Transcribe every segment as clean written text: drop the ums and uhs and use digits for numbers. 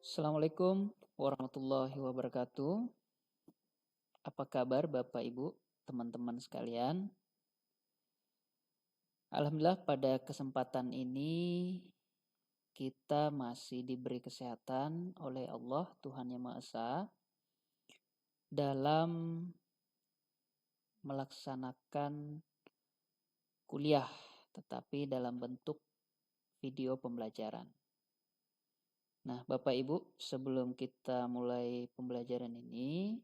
Assalamualaikum warahmatullahi wabarakatuh. Apa kabar Bapak Ibu, teman-teman sekalian? Alhamdulillah pada kesempatan ini kita masih diberi kesehatan oleh Allah Tuhan Yang Maha Esa dalam melaksanakan kuliah, tetapi dalam bentuk video pembelajaran. Nah, Bapak Ibu, sebelum kita mulai pembelajaran ini,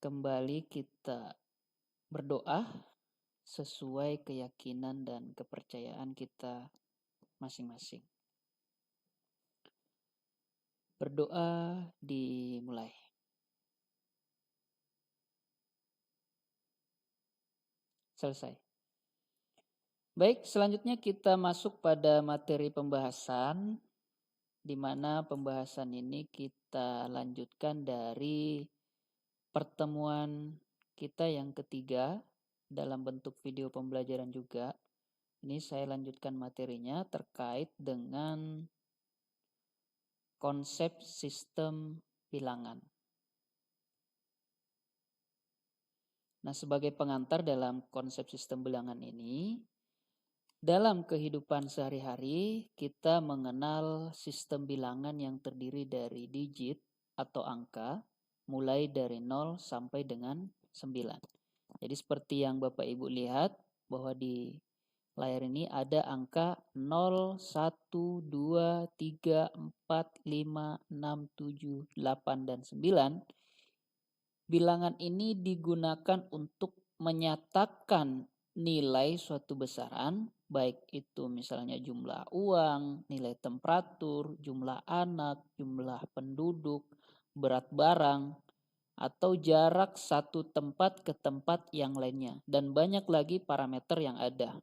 kembali kita berdoa sesuai keyakinan dan kepercayaan kita masing-masing. Berdoa dimulai. Selesai. Baik, selanjutnya kita masuk pada materi pembahasan, di mana pembahasan ini kita lanjutkan dari pertemuan kita yang ketiga dalam bentuk video pembelajaran juga. Ini saya lanjutkan materinya terkait dengan konsep sistem bilangan. Nah, sebagai pengantar dalam konsep sistem bilangan ini, dalam kehidupan sehari-hari kita mengenal sistem bilangan yang terdiri dari digit atau angka mulai dari 0 sampai dengan 9. Jadi seperti yang Bapak Ibu lihat bahwa di layar ini ada angka 0, 1, 2, 3, 4, 5, 6, 7, 8, dan 9. Bilangan ini digunakan untuk menyatakan nilai suatu besaran, baik itu misalnya jumlah uang, nilai temperatur, jumlah anak, jumlah penduduk, berat barang, atau jarak satu tempat ke tempat yang lainnya, dan banyak lagi parameter yang ada.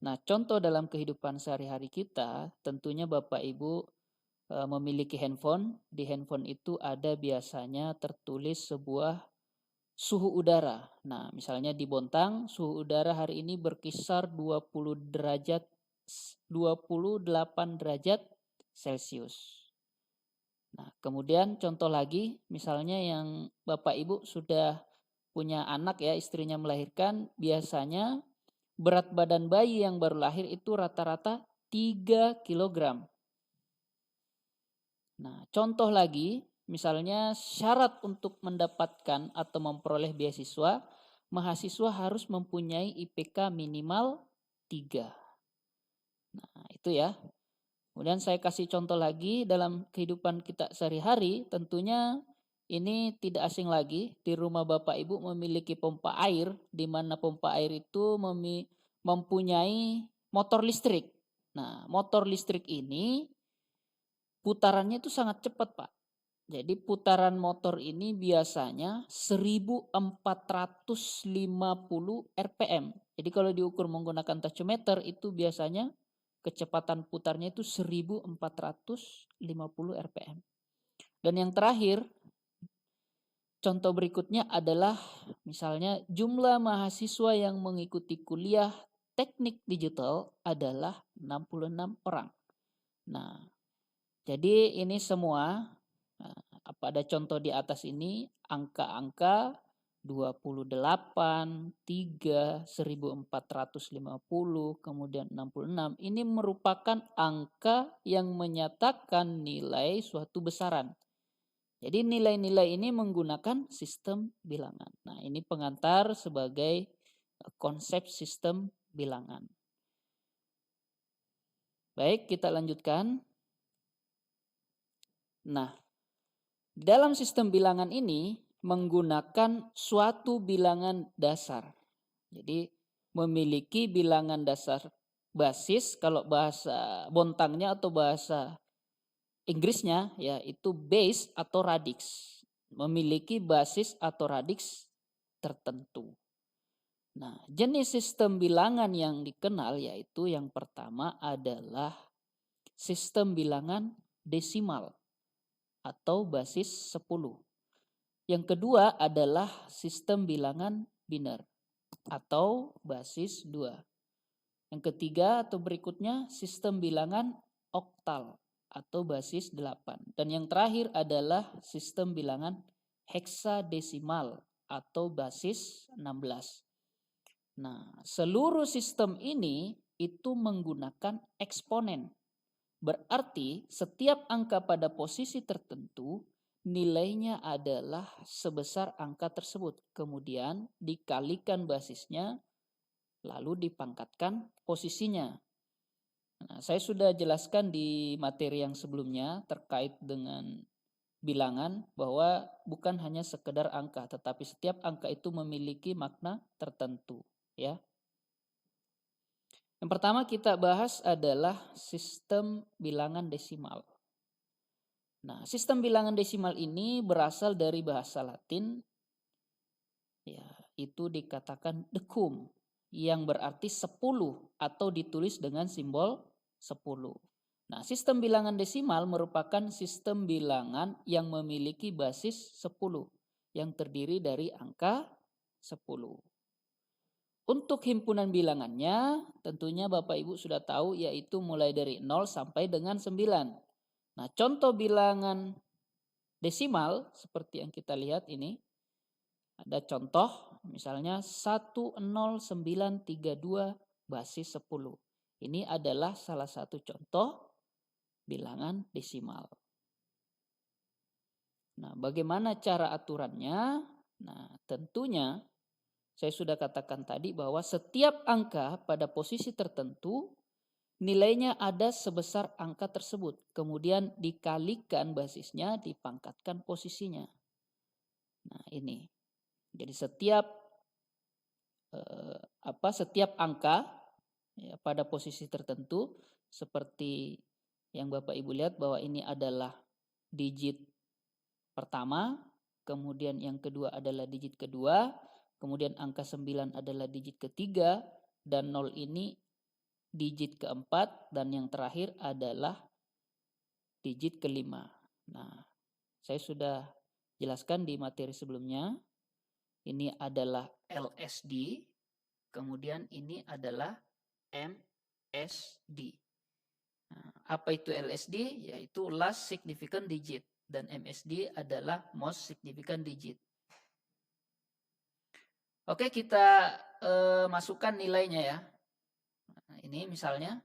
Nah, contoh dalam kehidupan sehari-hari kita, tentunya Bapak Ibu memiliki handphone. Di handphone itu ada biasanya tertulis sebuah suhu udara. Nah, misalnya di Bontang, suhu udara hari ini berkisar 28 derajat Celcius. Nah, kemudian contoh lagi, misalnya yang Bapak Ibu sudah punya anak ya, istrinya melahirkan, biasanya berat badan bayi yang baru lahir itu rata-rata 3 kg. Nah, contoh lagi, misalnya syarat untuk mendapatkan atau memperoleh beasiswa, mahasiswa harus mempunyai IPK minimal 3. Nah, itu ya. Kemudian saya kasih contoh lagi dalam kehidupan kita sehari-hari, tentunya ini tidak asing lagi. Di rumah Bapak Ibu memiliki pompa air, di mana pompa air itu mempunyai motor listrik. Nah, motor listrik ini putarannya itu sangat cepat, Pak. Jadi putaran motor ini biasanya 1450 rpm. Jadi kalau diukur menggunakan tachometer itu biasanya kecepatan putarnya itu 1450 rpm. Dan yang terakhir, contoh berikutnya adalah misalnya jumlah mahasiswa yang mengikuti kuliah teknik digital adalah 66 orang. Nah, jadi ini semua pada contoh di atas ini angka-angka 28, 3, 1450, kemudian 66. Ini merupakan angka yang menyatakan nilai suatu besaran. Jadi nilai-nilai ini menggunakan sistem bilangan. Nah, ini pengantar sebagai konsep sistem bilangan. Baik, kita lanjutkan. Nah, dalam sistem bilangan ini menggunakan suatu bilangan dasar. Jadi memiliki bilangan dasar basis, kalau bahasa Bontangnya atau bahasa Inggrisnya yaitu base atau radix. Memiliki basis atau radix tertentu. Nah, jenis sistem bilangan yang dikenal yaitu yang pertama adalah sistem bilangan desimal atau basis 10. Yang kedua adalah sistem bilangan biner atau basis 2. Yang ketiga atau berikutnya sistem bilangan oktal atau basis 8. Dan yang terakhir adalah sistem bilangan heksadesimal atau basis 16. Nah, seluruh sistem ini itu menggunakan eksponen. Berarti setiap angka pada posisi tertentu nilainya adalah sebesar angka tersebut. Kemudian dikalikan basisnya lalu dipangkatkan posisinya. Nah, saya sudah jelaskan di materi yang sebelumnya terkait dengan bilangan bahwa bukan hanya sekedar angka, tetapi setiap angka itu memiliki makna tertentu, ya. Yang pertama kita bahas adalah sistem bilangan desimal. Nah, sistem bilangan desimal ini berasal dari bahasa Latin, ya, itu dikatakan decum, yang berarti 10 atau ditulis dengan simbol 10. Nah, sistem bilangan desimal merupakan sistem bilangan yang memiliki basis 10 yang terdiri dari angka 10. Untuk himpunan bilangannya tentunya Bapak Ibu sudah tahu yaitu mulai dari 0 sampai dengan 9. Nah, contoh bilangan desimal seperti yang kita lihat ini. Ada contoh misalnya 10932 basis 10. Ini adalah salah satu contoh bilangan desimal. Nah, bagaimana cara aturannya? Nah, tentunya saya sudah katakan tadi bahwa setiap angka pada posisi tertentu nilainya ada sebesar angka tersebut. Kemudian dikalikan basisnya, dipangkatkan posisinya. Nah, ini. Jadi setiap angka ya, pada posisi tertentu seperti yang Bapak Ibu lihat bahwa ini adalah digit pertama, kemudian yang kedua adalah digit kedua, kemudian angka 9 adalah digit ketiga, dan 0 ini digit keempat, dan yang terakhir adalah digit kelima. Nah, saya sudah jelaskan di materi sebelumnya. Ini adalah LSD, kemudian ini adalah MSD. Nah, apa itu LSD? Yaitu last significant digit, dan MSD adalah most significant digit. Oke, kita masukkan nilainya ya. Nah, ini misalnya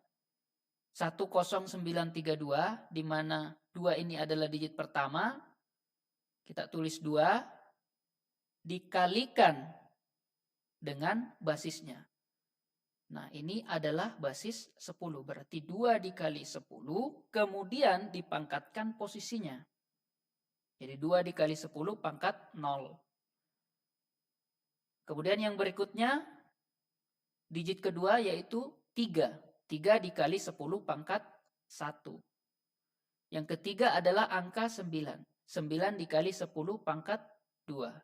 10932, di mana 2 ini adalah digit pertama. Kita tulis 2 dikalikan dengan basisnya. Nah, ini adalah basis 10. Berarti 2 dikali 10, kemudian dipangkatkan posisinya. Jadi 2 dikali 10 pangkat 0. Kemudian yang berikutnya, digit kedua yaitu 3. 3 dikali 10 pangkat 1. Yang ketiga adalah angka 9. 9 dikali 10 pangkat 2.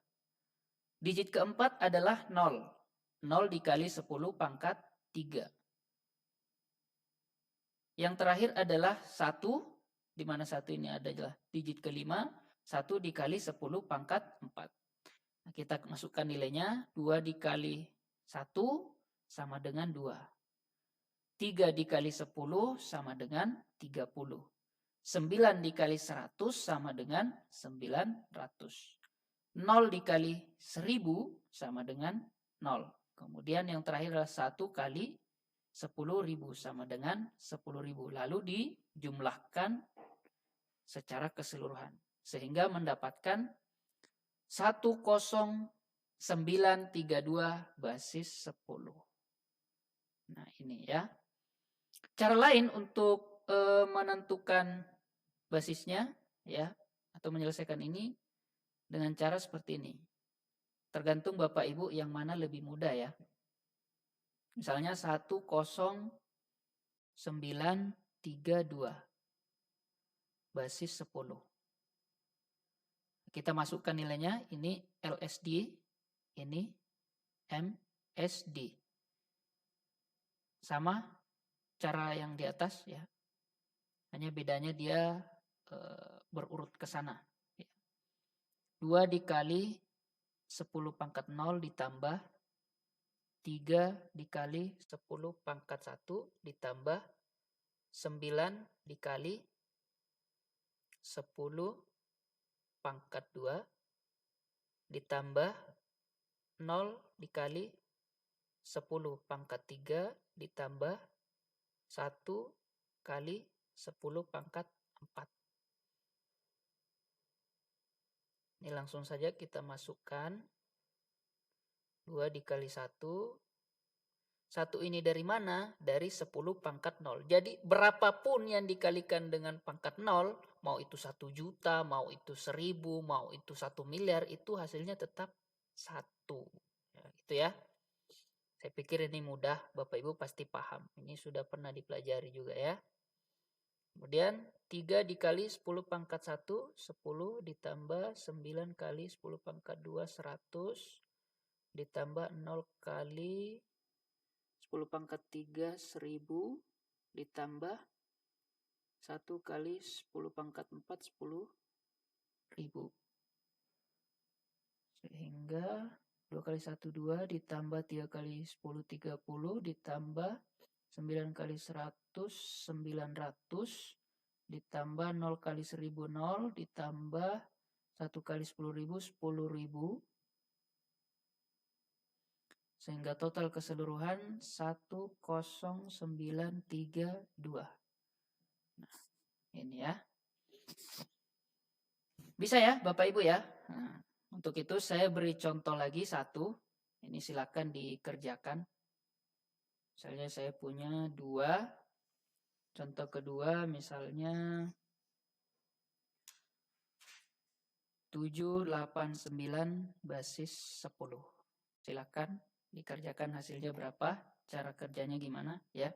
Digit keempat adalah 0. 0 dikali 10 pangkat 3. Yang terakhir adalah 1, di mana 1 ini adalah digit kelima. 1 dikali 10 pangkat 4. Nah, kita masukkan nilainya. 2 dikali 1 sama dengan 2. 3 dikali 10 sama dengan 30. 9 dikali 100 sama dengan 900. 0 dikali 1000 sama dengan 0. Kemudian yang terakhir adalah 1 kali 10.000 sama dengan 10.000. Lalu dijumlahkan secara keseluruhan. Sehingga mendapatkan 10932 basis 10. Nah, ini ya. Cara lain untuk menentukan basisnya ya atau menyelesaikan ini dengan cara seperti ini. Tergantung Bapak Ibu yang mana lebih mudah ya. Misalnya 10932 basis 10. Kita masukkan nilainya, ini LSD, ini MSD. Sama cara yang di atas ya. Hanya bedanya dia berurut ke sana. 2 dikali 10 pangkat 0 ditambah 3 dikali 10 pangkat 1 ditambah 9 dikali 10 pangkat 2 ditambah 0 dikali 10 pangkat 3 ditambah 1 kali 10 pangkat 4. Ini langsung saja kita masukkan. 2 dikali 1. 1 ini dari mana? Dari 10 pangkat 0. Jadi berapapun yang dikalikan dengan pangkat 0, mau itu 1 juta, mau itu 1000, mau itu 1 miliar, itu hasilnya tetap 1. Ya, gitu ya. Saya pikir ini mudah, Bapak Ibu pasti paham. Ini sudah pernah dipelajari juga ya. Kemudian 3 dikali 10 pangkat 1, 10 ditambah 9 kali 10 pangkat 2, 100 ditambah 0 kali 10 pangkat 3, 1000 ditambah 1 kali 10 pangkat 4, 10.000. Sehingga 2 kali 1, 2 ditambah 3 kali 10, 30 ditambah 9 kali 100, 900 ditambah 0 kali 1000, 0 ditambah 1 kali 10.000, 10.000. Sehingga total keseluruhan 10932. Nah, ini ya. Bisa ya Bapak Ibu ya. Nah, untuk itu saya beri contoh lagi satu. Ini silakan dikerjakan. Misalnya saya punya 2. Contoh kedua misalnya 7, 8, 9 basis 10. Silakan dikerjakan hasilnya berapa, cara kerjanya gimana ya.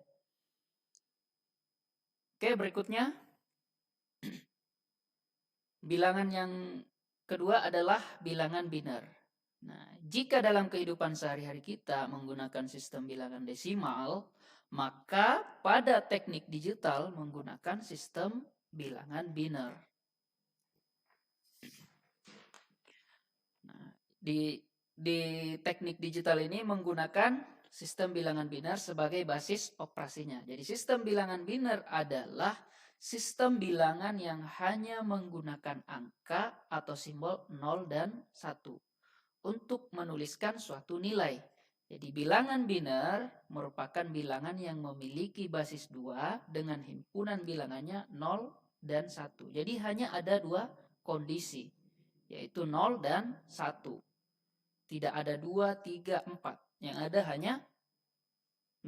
Oke, berikutnya bilangan yang kedua adalah bilangan biner. Nah, jika dalam kehidupan sehari-hari kita menggunakan sistem bilangan desimal, maka pada teknik digital menggunakan sistem bilangan biner. Nah, di teknik digital ini menggunakan sistem bilangan biner sebagai basis operasinya. Jadi sistem bilangan biner adalah sistem bilangan yang hanya menggunakan angka atau simbol 0 dan 1 untuk menuliskan suatu nilai. Jadi bilangan biner merupakan bilangan yang memiliki basis 2 dengan himpunan bilangannya 0 dan 1. Jadi hanya ada 2 kondisi, yaitu 0 dan 1. Tidak ada 2, 3, 4. Yang ada hanya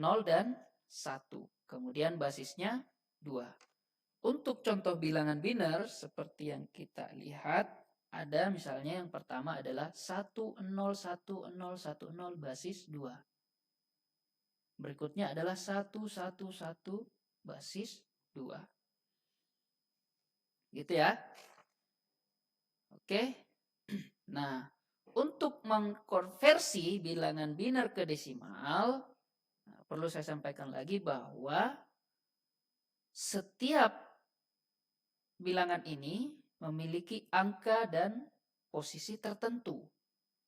0 dan 1. Kemudian basisnya 2. Untuk contoh bilangan biner seperti yang kita lihat, ada misalnya yang pertama adalah 1011010 basis 2. Berikutnya adalah 111 basis 2. Gitu ya. Oke. Nah, untuk mengkonversi bilangan biner ke desimal, perlu saya sampaikan lagi bahwa setiap bilangan ini memiliki angka dan posisi tertentu.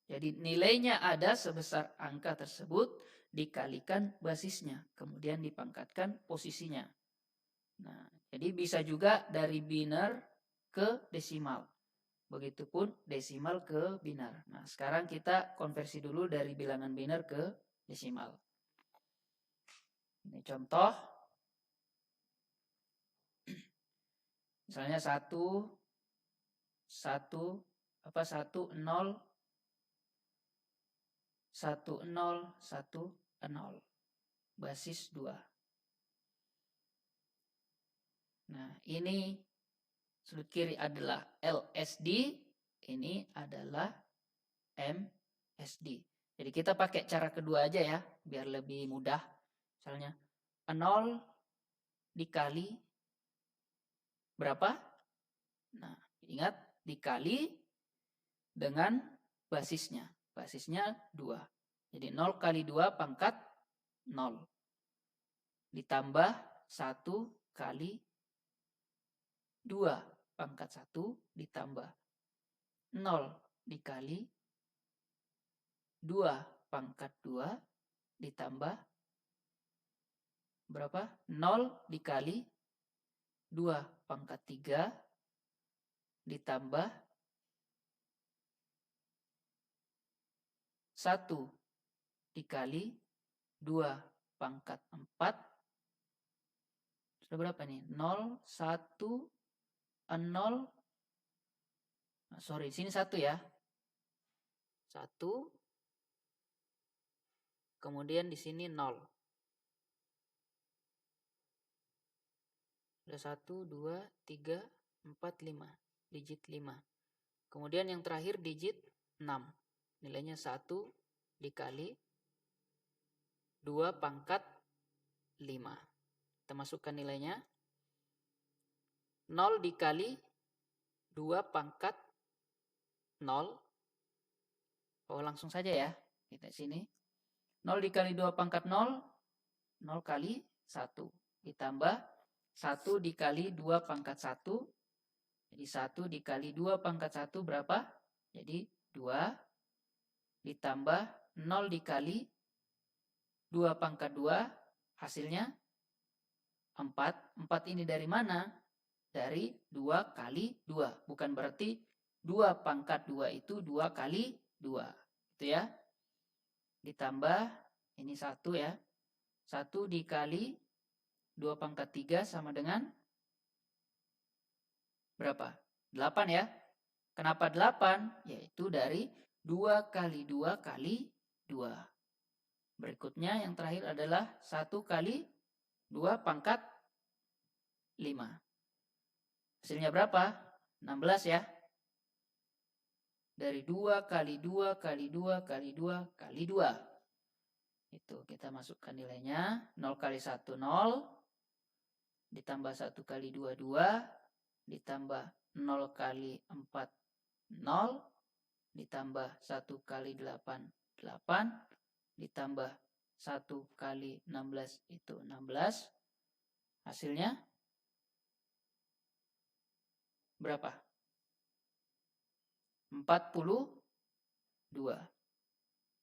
Jadi nilainya ada sebesar angka tersebut dikalikan basisnya, kemudian dipangkatkan posisinya. Nah, jadi bisa juga dari biner ke desimal. Begitupun desimal ke biner. Nah, sekarang kita konversi dulu dari bilangan biner ke desimal. Ini contoh. Misalnya 1 0 10 10 10 basis 2. Nah, ini sudut kiri adalah LSD, ini adalah MSD. Jadi kita pakai cara kedua aja ya, biar lebih mudah. Misalnya 0 dikali berapa? Nah, ingat dikali dengan basisnya. Basisnya 2. Jadi 0 kali 2 pangkat 0. Ditambah 1 kali 2 pangkat 1 ditambah 0 dikali 2 pangkat 2 ditambah berapa? 0 dikali 2 pangkat 3 ditambah 1 dikali 2 pangkat 4. Sudah berapa nih? 0, 1, 0. Sorry, sini 1 ya. 1. Kemudian di sini 0. Sudah 1, 2, 3, 4, 5. Digit 5. Kemudian yang terakhir digit 6. Nilainya 1 dikali 2 pangkat 5. Kita masukkan nilainya. 0 dikali 2 pangkat 0. Oh, langsung saja ya. Kita sini. 0 dikali 2 pangkat 0. 0 kali 1. Ditambah 1 dikali 2 pangkat 1. Jadi 1 dikali 2 pangkat 1 berapa? Jadi 2. Ditambah 0 dikali 2 pangkat 2. Hasilnya 4. 4 ini dari mana? Dari 2 kali 2. Bukan berarti 2 pangkat 2 itu 2 kali 2. Itu ya. Ditambah ini 1 ya. 1 dikali 2 pangkat 3 sama dengan berapa? 8 ya. Kenapa 8? Yaitu dari 2 kali 2 kali 2. Berikutnya yang terakhir adalah 1 kali 2 pangkat 5. Hasilnya berapa? 16 ya. Dari 2 kali 2 kali 2 kali 2 kali 2. Itu kita masukkan nilainya. 0 kali 1, 0. Ditambah 1 kali 2, 2. Ditambah 0 kali 4, 0. Ditambah 1 kali 8, 8. Ditambah 1 kali 16 itu 16. Hasilnya berapa? 42.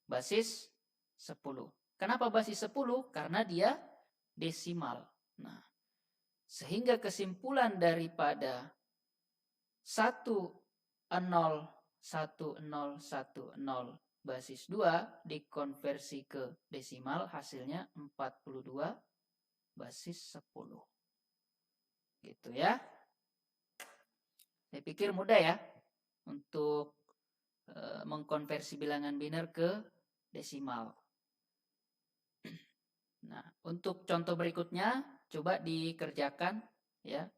Basis 10. Kenapa basis 10? Karena dia desimal. Nah, sehingga kesimpulan daripada 1, 0, 1, 0, 1, 0 basis 2 dikonversi ke desimal, hasilnya 42 basis 10. Gitu ya. Saya pikir mudah ya untuk mengkonversi bilangan biner ke desimal. Nah, untuk contoh berikutnya coba dikerjakan ya.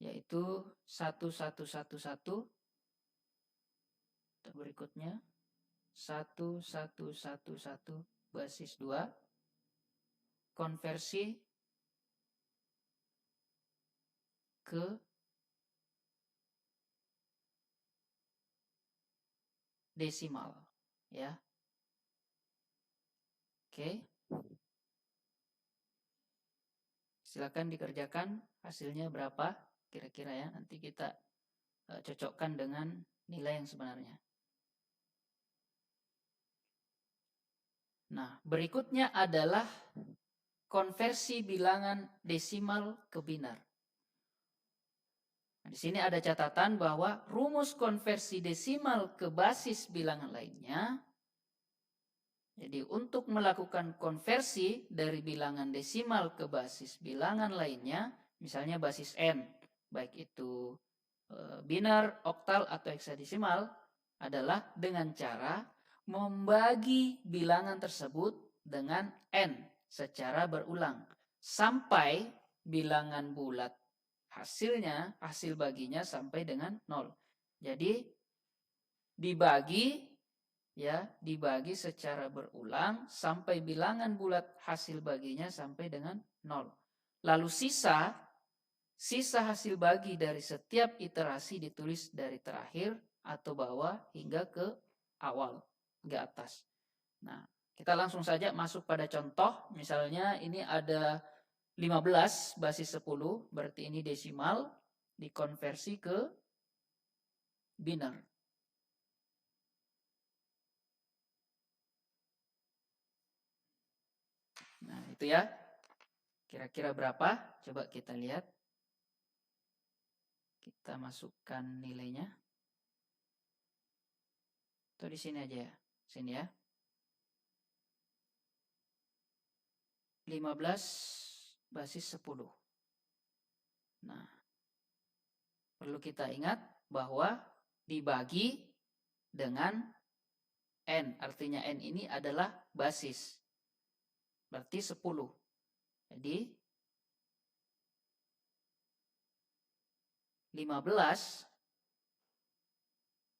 Yaitu 1, 1, 1, 1. Berikutnya 1, 1, 1, 1 basis 2. Konversi ke desimal ya. Oke. Silakan dikerjakan hasilnya berapa kira-kira ya. Nanti kita cocokkan dengan nilai yang sebenarnya. Nah, berikutnya adalah konversi bilangan desimal ke biner. Nah, di sini ada catatan bahwa rumus konversi desimal ke basis bilangan lainnya. Jadi untuk melakukan konversi dari bilangan desimal ke basis bilangan lainnya, misalnya basis n, baik itu biner, oktal, atau heksadesimal, adalah dengan cara membagi bilangan tersebut dengan n secara berulang sampai bilangan bulat hasilnya, hasil baginya sampai dengan 0. Jadi dibagi secara berulang sampai bilangan bulat hasil baginya sampai dengan 0. Lalu sisa hasil bagi dari setiap iterasi ditulis dari terakhir atau bawah hingga ke awal, ke atas. Nah, kita langsung saja masuk pada contoh. Misalnya ini ada 15 basis 10, berarti ini desimal, dikonversi ke biner. Nah, itu ya. Kira-kira berapa? Coba kita lihat. Kita masukkan nilainya. Atau di sini aja ya. Sini ya. 15 basis 10. Nah, perlu kita ingat bahwa dibagi dengan N. Artinya N ini adalah basis. Berarti 10. Jadi 15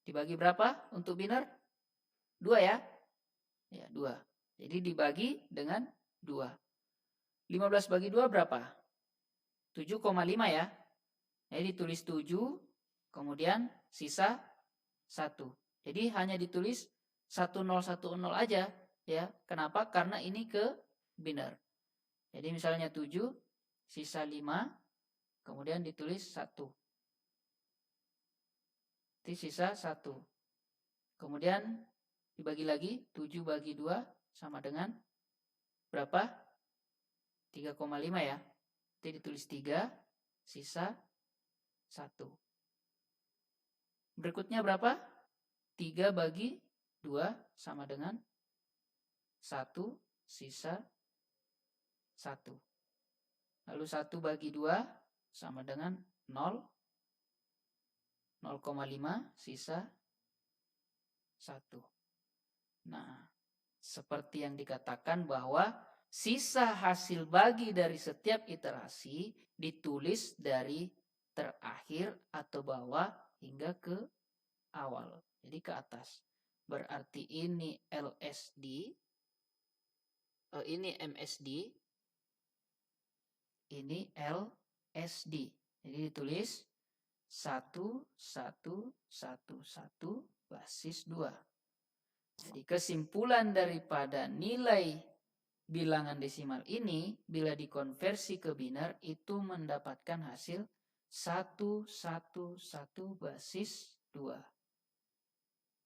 dibagi berapa untuk biner? 2 ya? Ya, 2. Jadi dibagi dengan 2. 15 bagi 2 berapa? 7,5 ya. Jadi ditulis 7, kemudian sisa 1. Jadi hanya ditulis 1010 aja ya. Kenapa? Karena ini ke biner. Jadi misalnya 7, sisa 5, kemudian ditulis 1. Jadi sisa 1. Kemudian dibagi lagi, 7 bagi 2 sama dengan berapa? 3,5 ya. Jadi ditulis 3, sisa 1. Berikutnya berapa? 3 bagi 2 sama dengan 1, sisa 1. Lalu 1 bagi 2 sama dengan 0, 0,5, sisa 1. Nah, seperti yang dikatakan bahwa sisa hasil bagi dari setiap iterasi ditulis dari terakhir atau bawah hingga ke awal. Jadi ke atas. Berarti ini LSD, ini MSD, ini LSD. Jadi ditulis 1, 1, 1, 1, basis 2. Jadi kesimpulan daripada nilai bilangan desimal ini, bila dikonversi ke biner, itu mendapatkan hasil 1, 1, 1, basis 2.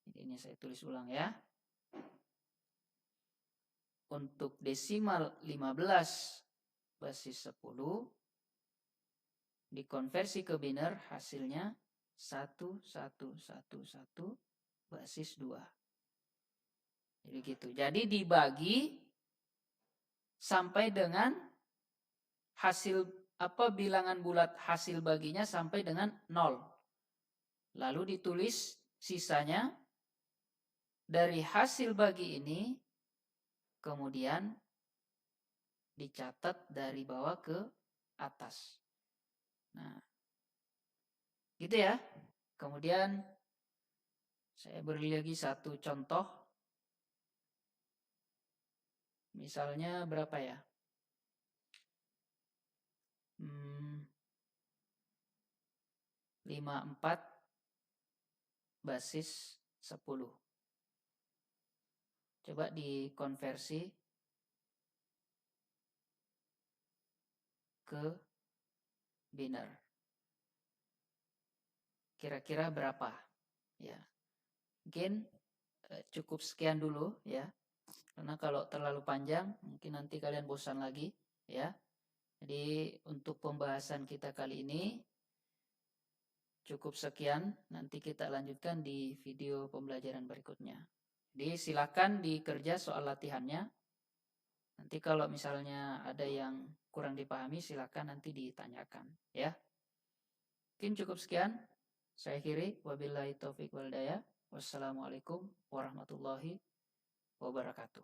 Jadi ini saya tulis ulang ya. Untuk desimal 15 basis 10, dikonversi ke biner, hasilnya 1, 1, 1, 1, basis 2. Jadi gitu. Jadi dibagi sampai dengan hasil bilangan bulat hasil baginya sampai dengan 0. Lalu ditulis sisanya dari hasil bagi ini, kemudian dicatat dari bawah ke atas. Nah, gitu ya. Kemudian saya beri lagi satu contoh. Misalnya berapa ya? 54 basis 10. Coba dikonversi ke biner. Kira-kira berapa? Ya. Mungkin cukup sekian dulu ya. Karena kalau terlalu panjang mungkin nanti kalian bosan lagi ya. Jadi untuk pembahasan kita kali ini cukup sekian. Nanti kita lanjutkan di video pembelajaran berikutnya. Jadi silakan dikerja soal latihannya. Nanti kalau misalnya ada yang kurang dipahami silakan nanti ditanyakan ya. Mungkin cukup sekian. Saya akhiri. Wabillahi taufiq wal hidayah. Wassalamualaikum warahmatullahi wabarakatuh.